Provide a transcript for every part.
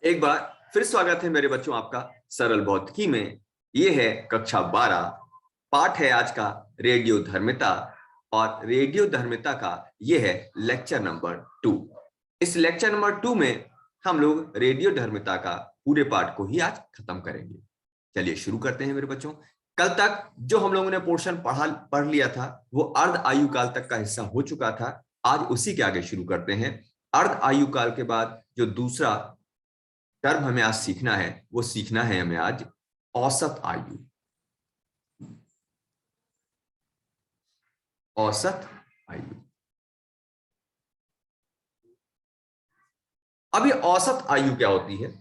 एक बार फिर स्वागत है मेरे बच्चों आपका सरल भौतिकी में। ये है कक्षा 12। पाठ है आज का रेडियो धर्मिता और रेडियो धर्मिता का ये है लेक्चर नंबर 2। इस लेक्चर नंबर 2 में हम लोग रेडियो धर्मिता का पूरे पाठ को ही आज खत्म करेंगे। चलिए शुरू करते हैं मेरे बच्चों। कल तक जो हम लोगों ने पोर्शन पढ़ लिया था वो अर्ध आयु काल तक का हिस्सा हो चुका था। आज उसी के आगे शुरू करते हैं। अर्ध आयु काल के बाद जो दूसरा टर्म हमें आज सीखना है वो सीखना है हमें आज औसत आयु। औसत आयु। अब ये औसत आयु क्या होती है?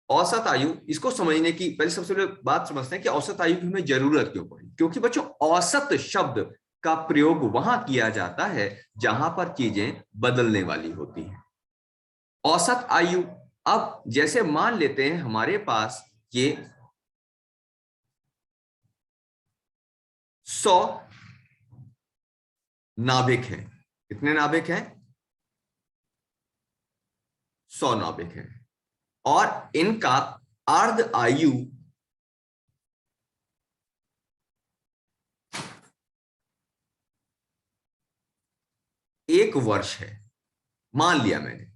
औसत आयु, इसको समझने की पहले सबसे पहले बात समझते हैं कि औसत आयु की हमें जरूरत क्यों पड़ी। क्योंकि बच्चों औसत शब्द का प्रयोग वहां किया जाता है जहां पर चीजें बदलने वाली होती हैं। औसत आयु, अब जैसे मान लेते हैं हमारे पास ये 100 नाभिक हैं। कितने नाभिक हैं? 100 नाभिक हैं और इनका अर्ध आयु 1 वर्ष है। मान लिया मैंने,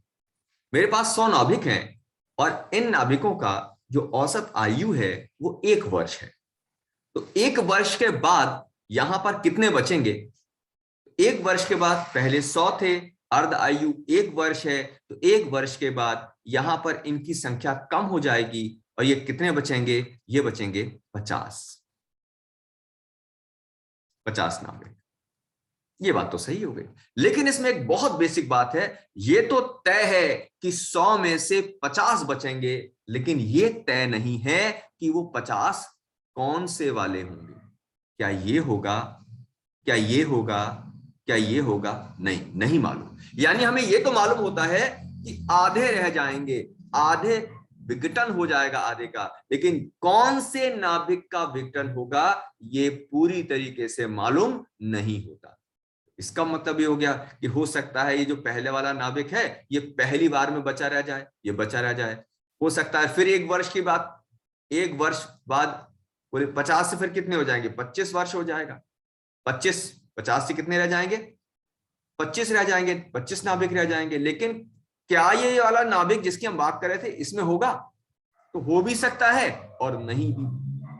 मेरे पास 100 नाभिक हैं और इन नाभिकों का जो औसत आयु है वो 1 वर्ष है। तो 1 वर्ष के बाद यहां पर कितने बचेंगे? 1 वर्ष के बाद पहले 100 थे, अर्ध आयु 1 वर्ष है, तो 1 वर्ष के बाद यहां पर इनकी संख्या कम हो जाएगी और ये कितने बचेंगे? ये बचेंगे 50 नाभिक। ये बात तो सही हो गई, लेकिन इसमें एक बहुत बेसिक बात है। ये तो तय है कि 100 में से 50 बचेंगे, लेकिन ये तय नहीं है कि वो 50 कौन से वाले होंगे। क्या ये होगा, क्या ये होगा, क्या ये होगा? नहीं मालूम। यानी हमें ये तो मालूम होता है कि आधे रह जाएंगे, आधे विघटन हो जाएगा आधे का, लेकिन कौन से नाभिक का विघटन होगा ये पूरी तरीके से मालूम नहीं होता। इसका मतलब ये हो गया कि हो सकता है ये जो पहले वाला नाभिक है ये पहली बार में बचा रह जाए, ये बचा रह जाए। हो सकता है फिर 1 वर्ष की बात, 1 वर्ष बाद बोले 50 से फिर कितने हो जाएंगे? 25 वर्ष हो जाएगा। 50 से कितने रह जाएंगे? 25 रह जाएंगे, 25 नाभिक रह जाएंगे। लेकिन क्या ये वाला नाभिक जिसकी हम बात कर रहे थे इसमें होगा? तो हो भी सकता है और नहीं भी।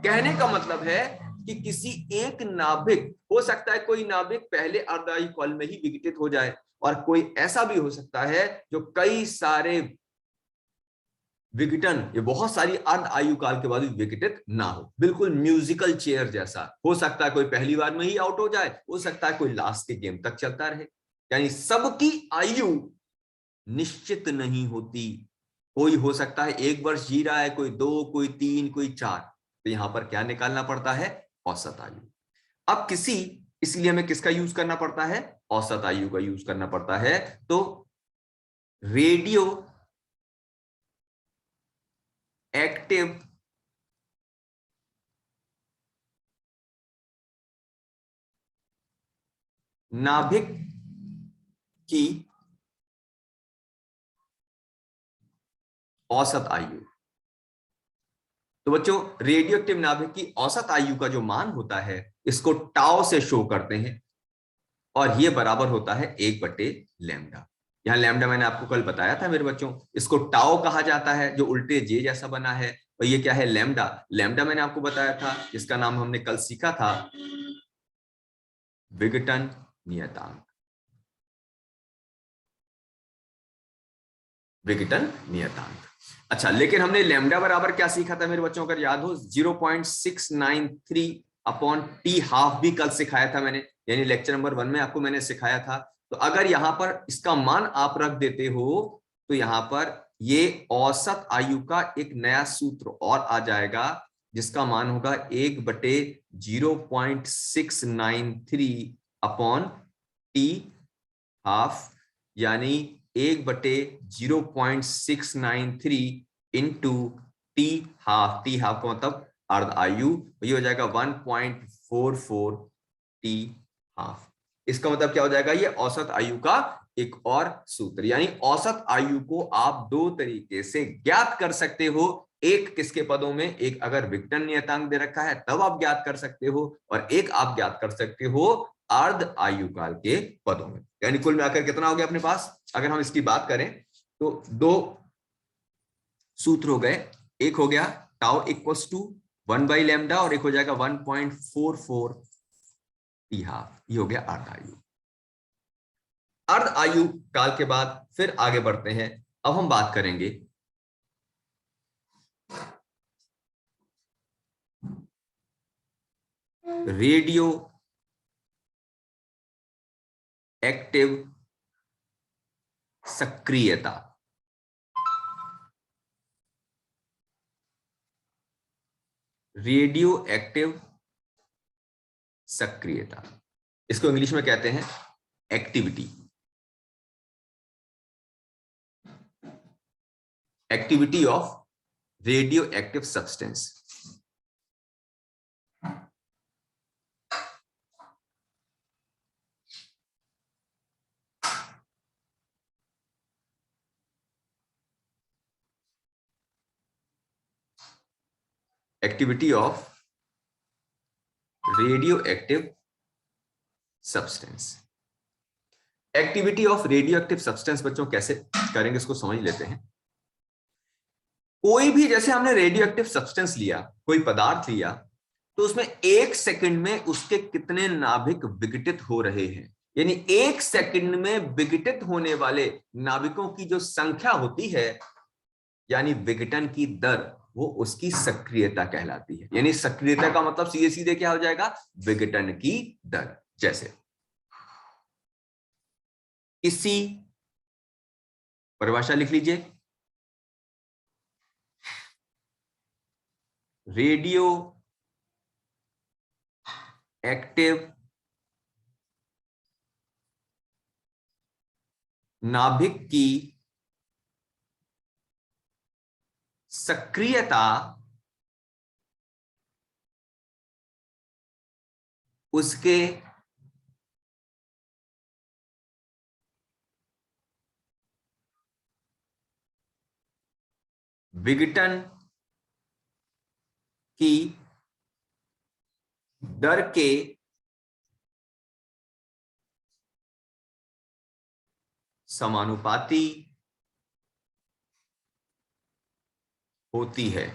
कहने का मतलब है कि किसी एक नाभिक, हो सकता है कोई नाभिक पहले अर्धायु काल में ही विघटित हो जाए, और कोई ऐसा भी हो सकता है जो कई सारे विघटन, ये बहुत सारी अर्ध आयु काल के बाद भी विघटित ना हो। बिल्कुल म्यूजिकल चेयर जैसा हो सकता है कोई पहली बार में ही आउट हो जाए, हो सकता है कोई लास्ट के गेम तक चलता रहे। यानी सबकी आयु निश्चित नहीं होती। कोई हो सकता है 1 वर्ष जी रहा है, कोई 2, कोई 3, कोई 4। तो यहां पर क्या निकालना पड़ता है? औसत आयु। अब इसलिए हमें किसका यूज करना पड़ता है? औसत आयु का यूज करना पड़ता है। तो रेडियो एक्टिव नाभिक की औसत आयु। तो बच्चों, रेडियो एक्टिव नाभिक की औसत आयु का जो मान होता है इसको टाउ से शो करते हैं और ये बराबर होता है 1/लैम्डा। यहाँ लैम्डा मैंने आपको कल बताया था मेरे बच्चों, इसको टाउ कहा जाता है जो उल्टे जे जैसा बना है। और ये क्या है? लैम्डा। लैम्डा मैंने आपको बताया था, जिसका नाम हमने कल सीखा था विघटन नियतांक। विघटन नियतांक। अच्छा, लेकिन हमने लैम्डा बराबर क्या सीखा था मेरे बच्चों? अगर याद हो 0.693/t½ भी कल सिखाया था मैंने, यानी लेक्चर नंबर 1 में आपको मैंने सिखाया था। तो अगर यहां पर इसका मान आप रख देते हो तो यहां पर ये औसत आयु का एक नया सूत्र और आ जाएगा, जिसका मान होगा 1/0.693/t½ यानी 1/0.693 इंटू t½ t½ का मतलब अर्ध आयु, ये हो जाएगा 1.44 t½ इसका मतलब क्या हो जाएगा? ये औसत आयु का एक और सूत्र, यानी औसत आयु को आप दो तरीके से ज्ञात कर सकते हो। एक किसके पदों में, एक अगर विघटन नियतांक दे रखा है तब आप ज्ञात कर सकते हो, और एक आप ज्ञात कर सकते हो अर्ध आयु काल के पदों में। यानी कुल मिलाकर कितना हो गया अपने पास, अगर हम इसकी बात करें तो दो सूत्र हो गए। एक हो गया टाउ इक्वल्स टू 1/λ और एक हो जाएगा 1.44 टी हाफ, ये हो गया अर्ध आयु। अर्ध आयु काल के बाद फिर आगे बढ़ते हैं। अब हम बात करेंगे रेडियो एक्टिव सक्रियता। रेडियो एक्टिव सक्रियता, इसको इंग्लिश में कहते हैं activity. Activity of radio active substance. Activity of radio active substance. Activity of radio active substance बच्चों कैसे करेंगे इसको समझ लेते हैं। कोई भी, जैसे हमने रेडियो एक्टिव सब्सटेंस लिया, कोई पदार्थ लिया, तो उसमें 1 सेकंड में उसके कितने नाभिक विघटित हो रहे हैं, यानी 1 सेकंड में विघटित होने वाले नाभिकों की जो संख्या होती है, यानी विघटन की दर, वो उसकी सक्रियता कहलाती है। यानी सक्रियता का मतलब सीधे सीधे क्या हो जाएगा, विघटन की दर। जैसे इसी परिभाषा लिख लीजिए, रेडियो एक्टिव नाभिक की सक्रियता उसके विघटन की दर के समानुपाती होती है।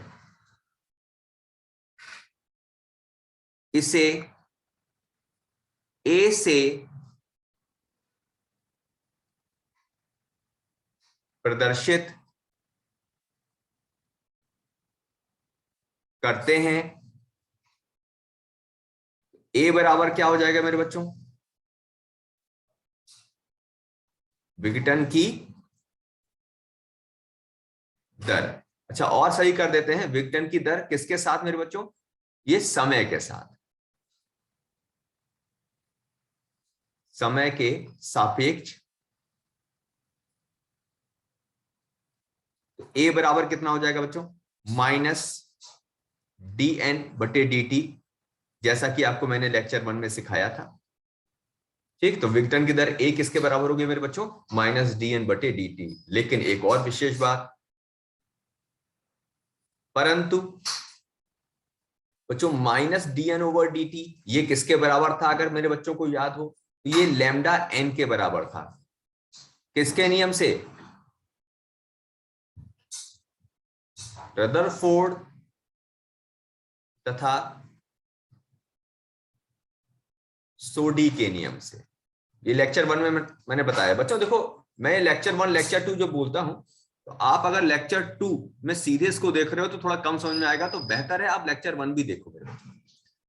इसे ए से प्रदर्शित करते हैं। ए बराबर क्या हो जाएगा मेरे बच्चों, विघटन की दर। अच्छा और सही कर देते हैं, विघटन की दर किसके साथ मेरे बच्चों, ये समय के साथ, समय के सापेक्ष। तो ए बराबर कितना हो जाएगा बच्चों, -dn/dt, जैसा कि आपको मैंने लेक्चर 1 में सिखाया था। ठीक, तो विघटन की दर ए किसके बराबर होगी मेरे बच्चों, -dn/dt। लेकिन एक और विशेष बात, परंतु बच्चों -dn/dt ये किसके बराबर था, अगर मेरे बच्चों को याद हो तो ये लैम्डा n के बराबर था। किसके नियम से, रदरफोर्ड तथा सोडी के नियम से। ये लेक्चर 1 में मैंने बताया बच्चों। देखो मैं लेक्चर 1 लेक्चर 2 जो बोलता हूं, तो आप अगर लेक्चर 2 में सीधे इसको देख रहे हो तो थोड़ा कम समझ में आएगा, तो बेहतर है आप लेक्चर 1 भी देखो मेरे बच्चों।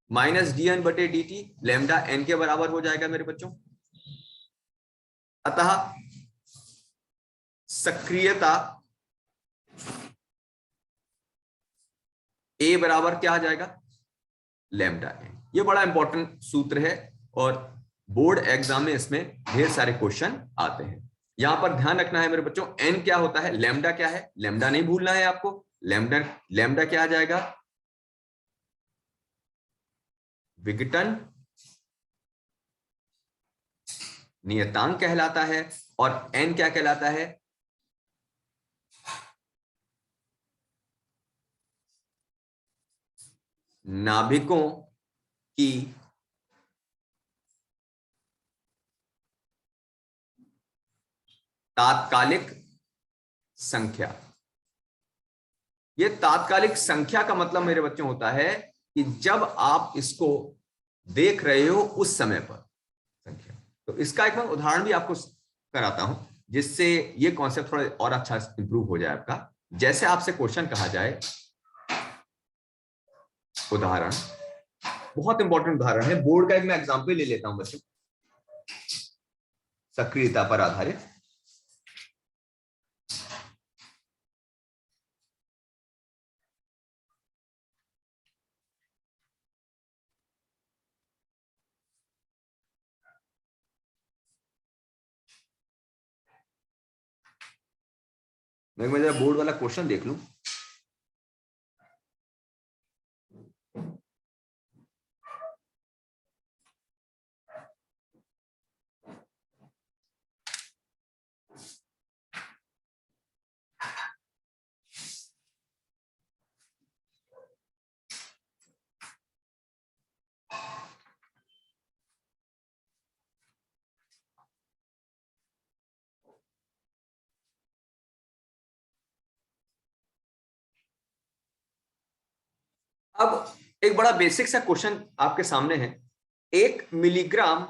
-dn/dt लैम्डा n के बराबर हो जाएगा मेरे बच्चों। अतः सक्रियता ए बराबर क्या आ जाएगा, लैम्डा n। ये बड़ा इंपॉर्टेंट सूत्र है और बोर्ड एग्जाम में इसमें ढेर सारे क्वेश्चन आते हैं। यहां पर ध्यान रखना है मेरे बच्चों, n क्या होता है, लैम्डा क्या है, लैम्डा नहीं भूलना है आपको। लैम्डा क्या आ जाएगा, विघटन नियतांक कहलाता है, और एन क्या कहलाता है? नाभिकों की तात्कालिक संख्या। ये तात्कालिक संख्या का मतलब मेरे बच्चों होता है कि जब आप इसको देख रहे हो उस समय पर संख्या। तो इसका एक मैं उदाहरण भी आपको कराता हूं जिससे ये कॉन्सेप्ट थोड़ा और अच्छा इंप्रूव हो जाए आपका। जैसे आपसे क्वेश्चन कहा जाए, उदाहरण, बहुत इंपॉर्टेंट उदाहरण है, बोर्ड का एक मैं एग्जांपल ले लेता हूं बच्चों, सक्रियता पर आधारित। मैं जरा बोर्ड वाला क्वेश्चन देख लूं। अब एक बड़ा बेसिक सा क्वेश्चन आपके सामने है। 1 मिलीग्राम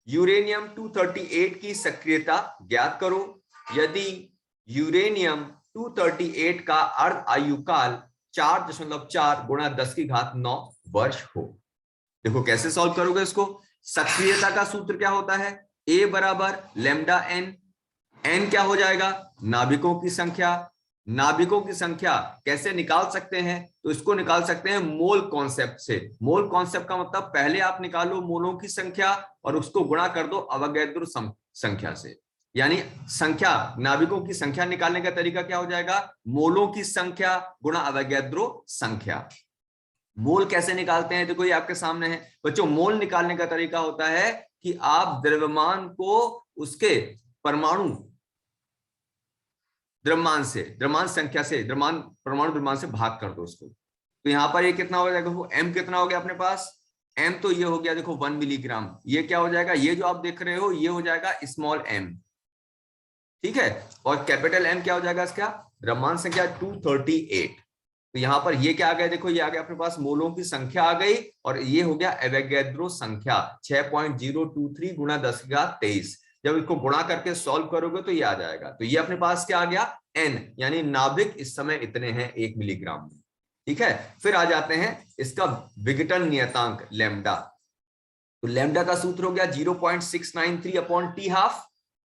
यूरेनियम 238 की सक्रियता ज्ञात करो यदि यूरेनियम 238 का अर्ध आयुकाल 4.4 गुणा 10 की घात 9 वर्ष हो। देखो कैसे सॉल्व करोगे इसको। सक्रियता का सूत्र क्या होता है? ए बराबर लैम्डा एन। एन क्या हो जाएगा? नाभिकों की संख्या। नाभिकों की संख्या कैसे निकाल सकते हैं? तो इसको निकाल सकते हैं मोल कॉन्सेप्ट से। मोल कॉन्सेप्ट का मतलब पहले आप निकालो मोलों की संख्या और उसको गुणा कर दो अवोगाद्रो संख्या से। यानी संख्या, नाभिकों की संख्या निकालने का तरीका क्या हो जाएगा? मोलों की संख्या गुणा अवोगाद्रो संख्या। मोल कैसे निकालते हैं? देखो ये आपके सामने है बच्चों। मोल निकालने का तरीका होता है कि आप द्रव्यमान को उसके परमाणु द्रव्यमान से, द्रव्यमान संख्या से, द्रव्यमान परमाणु द्रव्यमान से भाग कर दो उसको। तो यहां पर ये कितना हो जाएगा? देखो एम कितना हो गया अपने पास? एम तो ये हो गया देखो 1 मिलीग्राम। ये क्या हो जाएगा? ये जो आप देख रहे हो ये हो जाएगा स्मॉल एम, ठीक है। और कैपिटल एम क्या हो जाएगा इसका? द्रव्यमान संख्या 238। तो यहां पर ये क्या आ गया? देखो ये आ गया अपने पास मोलों की संख्या आ गई और ये हो गया एवोगाद्रो संख्या 6.023 गुणा 10 की घात 23। जब इसको गुणा करके सॉल्व करोगे तो ये आ जाएगा। तो ये अपने पास क्या आ गया? एन, यानी नाभिक इस समय इतने हैं 1 मिलीग्राम में, ठीक है। फिर आ जाते हैं इसका विघटन नियतांक लैम्डा। तो लैम्डा का सूत्र हो गया 0.693 अपॉन टी हाफ,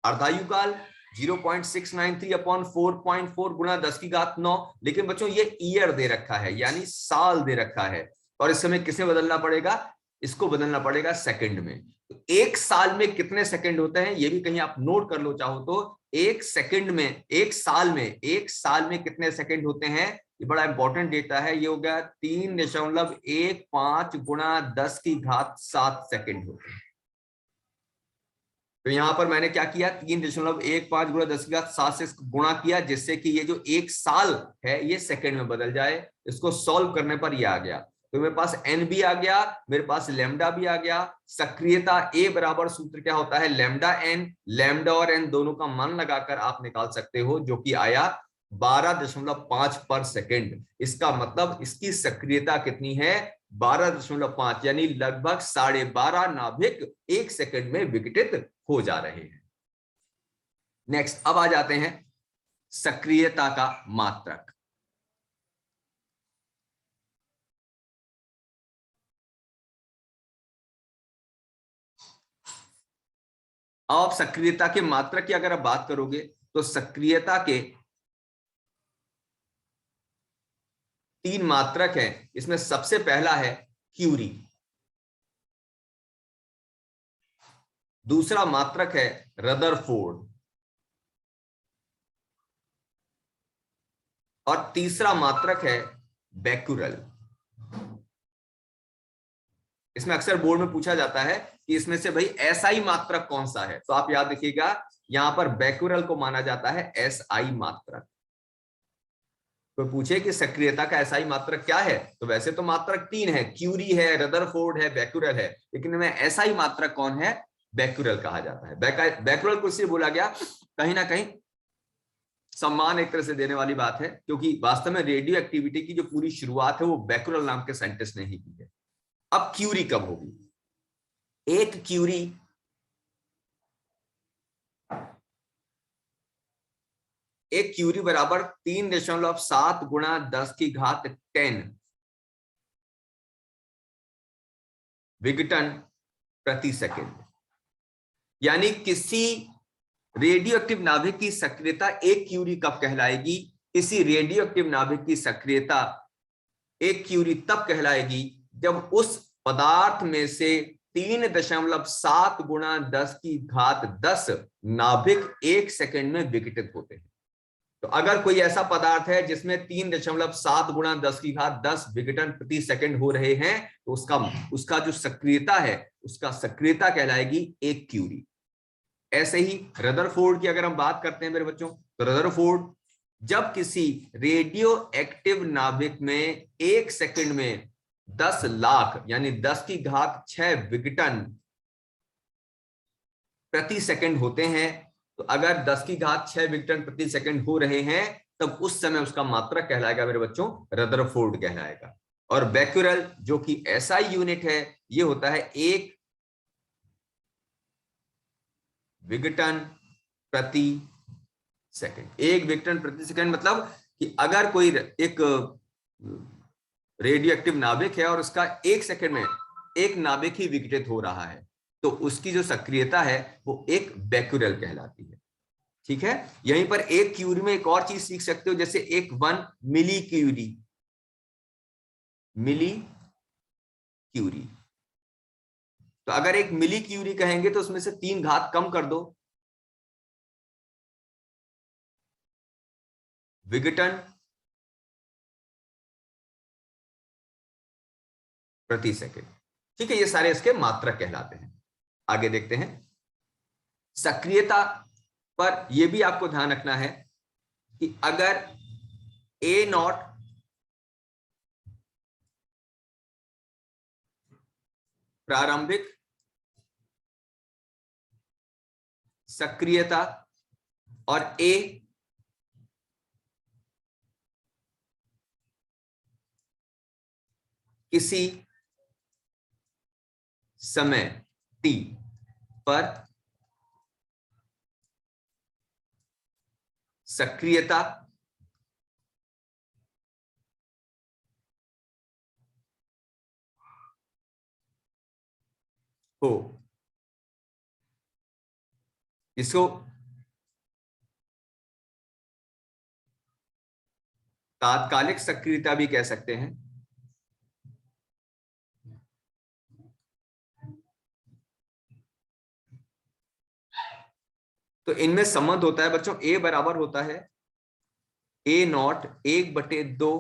अर्धायुकाल 0.693 अपॉन 4.4 गुणा 10 की घात 9। लेकिन बच्चों ये ईयर दे रखा है यानी साल दे रखा है और इस समय किसे बदलना पड़ेगा? इसको बदलना पड़ेगा सेकंड में। तो एक साल में कितने सेकंड होते हैं ये भी कहीं आप नोट कर लो चाहो तो। एक सेकंड में, एक साल में कितने सेकंड होते हैं? ये बड़ा इंपॉर्टेंट डेटा है। ये हो गया 3.15 गुणा 10 की घात 7 सेकंड होते हैं। तो यहां पर मैंने क्या किया? 3.15 गुणा 10 की घात 7 से गुणा किया जिससे कि ये जो एक साल है ये सेकंड में बदल जाए। इसको सॉल्व करने पर ये आ गया। तो मेरे पास एन भी आ गया, मेरे पास लैम्डा भी आ गया। सक्रियता ए बराबर सूत्र क्या होता है? Lambda N. लैम्डा और एन दोनों का मान लगाकर आप निकाल सकते हो जो कि आया 12.5 पर सेकेंड। इसका मतलब इसकी सक्रियता कितनी है? 12.5, यानी लगभग 12.5 नाभिक एक सेकंड में विघटित हो जा रहे हैं। नेक्स्ट, अब आ जाते हैं सक्रियता का मात्रक। अब सक्रियता के मात्रक की अगर आप बात करोगे तो सक्रियता के 3 मात्रक हैं। इसमें सबसे पहला है क्यूरी, दूसरा मात्रक है रदरफोर्ड और तीसरा मात्रक है बेकुरल। इसमें अक्सर बोर्ड में पूछा जाता है कि इसमें से भाई एसआई मात्रक कौन सा है, तो आप याद रखिएगा यहां पर बैक्यूरल को माना जाता है एसआई मात्रक। कोई पूछे कि सक्रियता का एसआई मात्रक क्या है, तो वैसे तो मात्रक 3 है, क्यूरी है, रदरफोर्ड है, बैक्यूरल है, लेकिन में एसआई मात्रक कौन है, बैक्यूरल कहा जाता है। बैक्यूरल को इसलिए बोला गया, कहीं ना कहीं सम्मान एक तरह से देने वाली बात है, क्योंकि वास्तव में रेडियो एक्टिविटी की जो पूरी शुरुआत है वो बैक्यूरल नाम के साइंटिस्ट ने ही की है। अब क्यूरी कब होगी, एक क्यूरी एक क्यूरी बराबर 3.7 गुणा 10 की घात 10 विघटन प्रति सेकंड। यानी किसी रेडियो एक्टिव नाभिक की सक्रियता एक क्यूरी कब कहलाएगी, किसी रेडियो एक्टिव नाभिक की सक्रियता एक क्यूरी तब कहलाएगी जब उस पदार्थ में से 3.7 गुणा 10 की घात 10 नाभिक एक सेकंड में विघटित होते हैं। तो अगर कोई ऐसा पदार्थ है जिसमें 3.7 गुणा 10 की घात 10 विघटन प्रति सेकंड हो रहे हैं, तो उसका जो सक्रियता है, उसका सक्रियता कहलाएगी एक क्यूरी। ऐसे ही रदरफोर्ड की अगर हम बात करते हैं मेरे बच्चों, तो रदरफोर्ड जब किसी रेडियो एक्टिव नाभिक में एक सेकंड में 10 लाख यानी 10 की घात 6 विघटन प्रति सेकंड होते हैं, तो अगर 10 की घात 6 विघटन प्रति सेकंड हो रहे हैं, तब उस समय उसका मात्रक कहलाएगा मेरे बच्चों रदरफोर्ड कहलाएगा। और बैक्यूरल जो कि एसआई यूनिट है, ये होता है एक विघटन प्रति सेकंड। एक विघटन प्रति सेकंड मतलब कि अगर कोई एक रेडियो एक्टिव नाभिक है और उसका एक सेकंड में एक नाभिक ही विघटित हो रहा है, तो उसकी जो सक्रियता है वो एक बैक्यूरल कहलाती है। ठीक है, यहीं पर एक क्यूरी में एक और चीज सीख सकते हो, जैसे एक 1 मिली क्यूरी, मिली क्यूरी। तो अगर एक मिली क्यूरी कहेंगे तो उसमें से 3 घात कम कर दो, विघटन प्रति सेकंड। ठीक है, ये सारे इसके मात्रक कहलाते हैं। आगे देखते हैं, सक्रियता पर यह भी आपको ध्यान रखना है कि अगर ए नॉट प्रारंभिक सक्रियता और ए किसी समय टी पर सक्रियता हो, इसको तात्कालिक सक्रियता भी कह सकते हैं। तो इनमें संबंध होता है बच्चों, ए बराबर होता है ए नॉट 1/2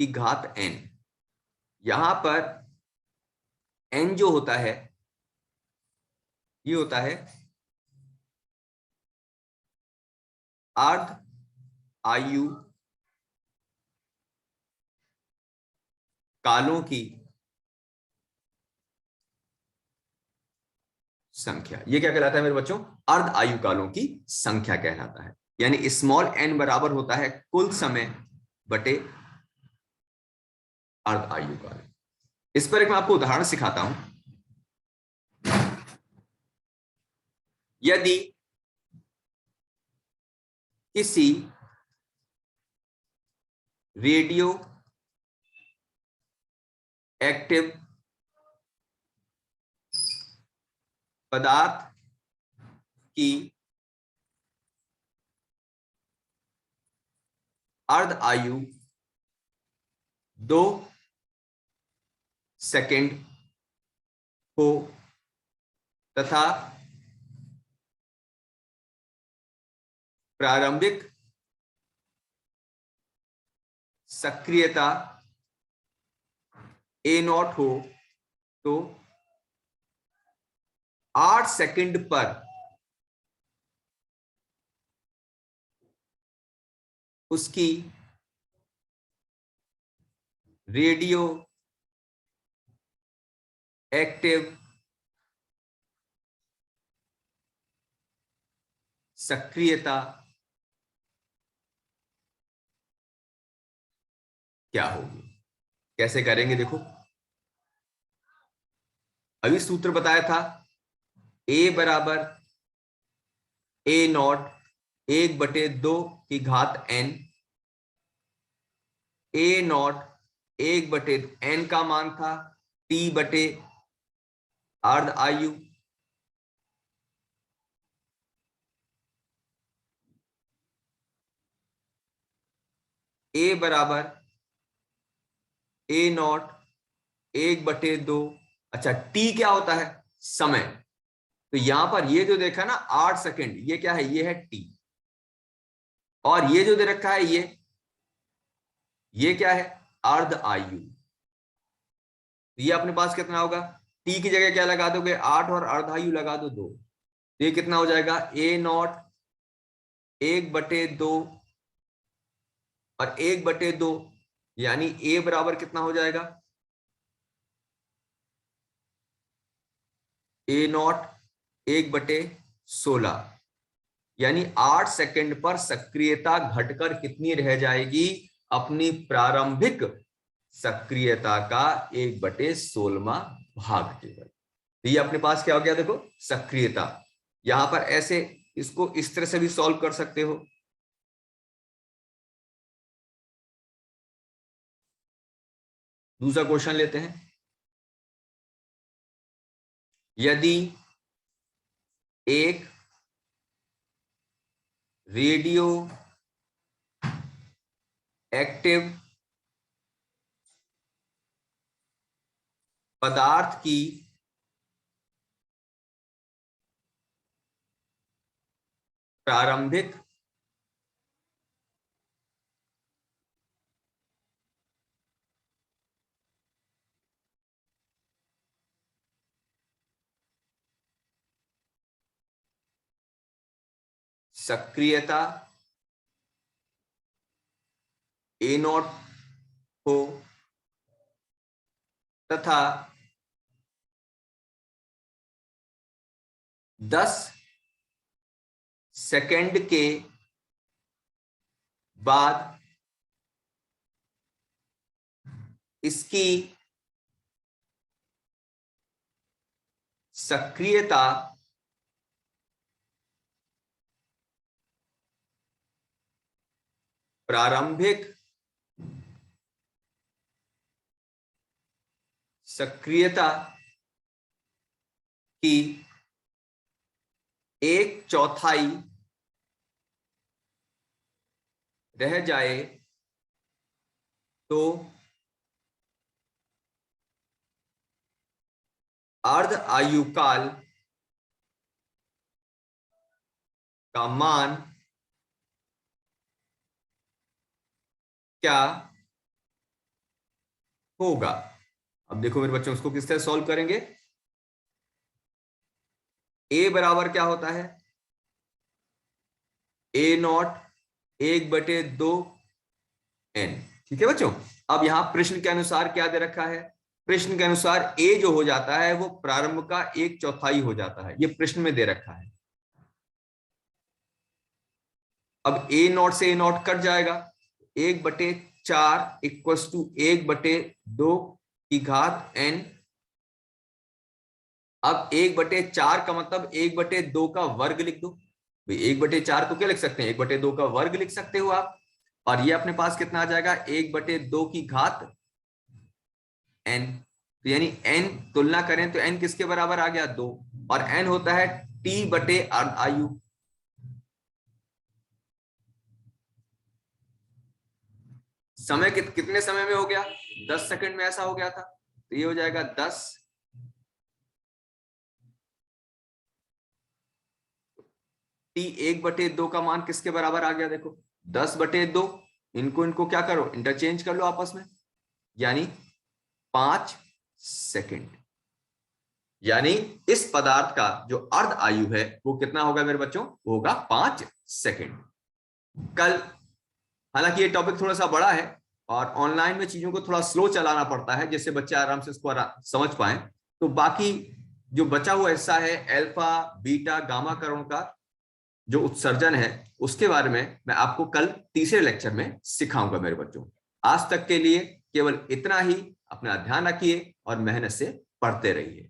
की घात एन। यहां पर एन जो होता है ये होता है अर्ध आयु कालों की संख्या। ये क्या कहलाता है मेरे बच्चों, अर्ध आयु कालों की संख्या कहलाता है। यानी स्मॉल एन बराबर होता है कुल समय बटे अर्ध आयु काल। इस पर एक मैं आपको उदाहरण सिखाता हूं। यदि किसी रेडियो एक्टिव पदार्थ की अर्ध आयु 2 सेकंड हो तथा प्रारंभिक सक्रियता ए नॉट हो, तो 8 सेकंड पर उसकी रेडियो एक्टिव सक्रियता क्या होगी? कैसे करेंगे देखो, अभी सूत्र बताया था, ए बराबर ए नॉट 1/2 की घात n, ए नॉट 1/n का मान था T/अर्ध आयु, ए बराबर ए नॉट 1/2। अच्छा, टी क्या होता है? समय। तो यहां पर ये जो देखा ना 8 सेकंड, ये क्या है? ये है टी। और ये जो दे रखा है ये क्या है? अर्ध आयु। ये अपने पास कितना होगा? टी की जगह क्या लगा दोगे? 8 और अर्ध आयु लगा दो 2। ये कितना हो जाएगा? ए नॉट 1/2 और 1/2, यानी ए बराबर कितना हो जाएगा? ए नॉट 1/16, यानी 8 सेकंड पर सक्रियता घटकर कितनी रह जाएगी? अपनी प्रारंभिक सक्रियता का 1/16वां भाग केवल। तो ये अपने पास क्या हो गया? देखो, सक्रियता। यहां पर ऐसे इसको इस तरह से भी सॉल्व कर सकते हो। दूसरा क्वेश्चन लेते हैं। यदि एक रेडियो एक्टिव पदार्थ की प्रारंभिक सक्रियता ए नॉट हो तथा 10 सेकंड के बाद इसकी सक्रियता प्रारंभिक सक्रियता की 1/4 रह जाए तो अर्ध आयुकाल का मान क्या होगा? अब देखो मेरे बच्चों, उसको किस तरह सॉल्व करेंगे। ए बराबर क्या होता है? ए नॉट 1/2 n। ठीक है बच्चों। अब यहां प्रश्न के अनुसार क्या दे रखा है? प्रश्न के अनुसार ए जो हो जाता है वो प्रारंभ का 1/4 हो जाता है, ये प्रश्न में दे रखा है। अब ए नॉट से ए नॉट कट जाएगा, 1/4 इक्वस टू 1/2 की घात n। अब 1/4 का मतलब 1/2 का वर्ग लिख दो। 1/4 को क्या लिख सकते हैं? 1/2 का वर्ग लिख सकते हो आप। और ये अपने पास कितना आ जाएगा? 1/2 की घात n। तो यानी n तुलना करें तो n किसके बराबर आ गया? 2। और n होता है T/अर्ध आयु। समय कितने समय में हो गया? 10 सेकंड में ऐसा हो गया था। तो ये हो जाएगा 10 T 1/2 का मान किसके बराबर आ गया? देखो 10/2। इनको क्या करो? इंटरचेंज कर लो आपस में, यानी 5 सेकंड। यानी इस पदार्थ का जो अर्ध आयु है वो कितना होगा मेरे बच्चों? वो होगा 5 सेकंड। कल, हालांकि ये टॉपिक थोड़ा सा बड़ा है और ऑनलाइन में चीजों को थोड़ा स्लो चलाना पड़ता है जिससे बच्चे आराम से इसको समझ पाए। तो बाकी जो बचा हुआ हिस्सा है अल्फा बीटा गामा कणों का जो उत्सर्जन है उसके बारे में मैं आपको कल तीसरे लेक्चर में सिखाऊंगा मेरे बच्चों। आज तक के लिए केवल इतना ही। अपना ध्यान रखिए और मेहनत से पढ़ते रहिए।